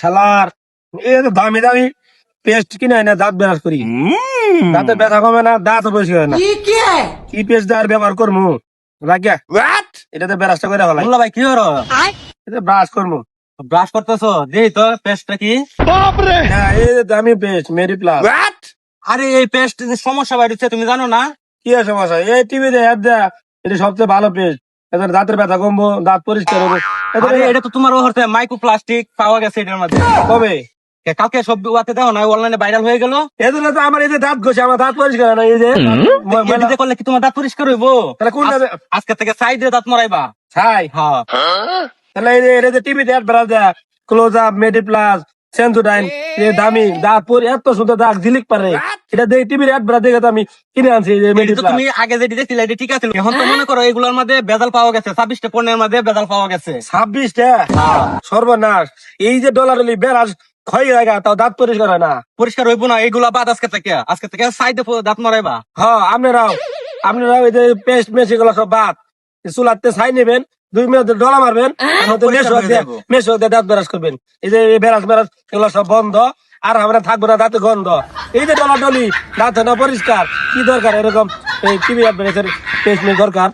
শালার এই তো দামি দামি পেস্ট কিনে না দাঁত ব্রাশ করি, দাঁতে ব্যথা কমে না, দাঁত পরিষ্কার হয় না। কি পেস্ট আর ব্যবহার করবো রাখিয়া এটাতে ব্রাশটা করে ফেলাই, মোল্লা ভাই কি করো? এটা ব্রাশ করবো। ব্রাশ করতেছো? দেই তো পেস্টটা কি? হ্যাঁ এই যে দামি পেস্ট মেরি প্লাস। আরে এই পেস্ট সমস্যা বাড়িছে তুমি জানো না? কি আছে সমস্যা? এই টিভিতে অ্যাড দেয়া, এটা সবচেয়ে ভালো পেস্ট, এদের দাঁতের ব্যথা কমবো, দাঁত পরিষ্কার হবে। আরে এটা তো তোমার ওহরতে মাইক্রো প্লাস্টিক পাওয়া গেছে এটার মধ্যে। কবে? কালকে সব ওয়াতে দাও না, অনলাইনে ভাইরাল হয়ে গেল। এদের তো আমার এই যে দাঁত ঘষে আমার দাঁত পরিষ্কার হয় না, এই যে এদিকে করলে কি তোমার দাঁত পরিষ্কার হইবো? তাহলে কোনটা? আজকে থেকে সাইডে দাঁত মরাইবা। ছাই। হ্যাঁ তাহলে এই যে এটা যে টিভিতে অ্যাড বেড়া দেয়া, ক্লোজ আপ, মেডি প্লাস, সেন্সোডাইন, এই দামি দাঁত পরি এত সুন্দর দাঁত ঝিলিক পারে, এটা দেখে টিভির অ্যাড বেড়া দেখে তো আমি কিনে আনছি এই যে মেডি এটা তো প্লাস। তুমি আগে যেটি দেখছিলে এটা ঠিক আছে, এখন তো মনে করো এগুলোর মধ্যে বেজাল পাওয়া গেছে, 26টা পণ্যের মধ্যে বেজাল পাওয়া গেছে। 26টা? সর্বনাশ! এই যে ডলার বেড়াস ক্ষয় লাগা, তাও দাঁত পরিষ্কার হয় না। পরিষ্কার হইবো না এগুলা বাদ। আজকে থেকে সাইডে দাঁত মরাইবা। হ্যাঁ আপনারাও এই যে পেস্ট মেশ এগুলো সব বাদ, চুলাতে ছাই নেবেন, 2 মিনিট ডলা মারবেন, পরিষ্কার হয়ে যাবো। মেশ দিয়ে দাঁত ব্রাশ করবেন। এই যে বেড়াস বেড়াস এগুলো সব বন্ধ, আর আমরা থাকবো না দাঁতে গন্ধ। এই যে ডলা ডলি দাঁত হয় না পরিষ্কার, কি দরকার এরকম এই টিভি পেস্ট দরকার?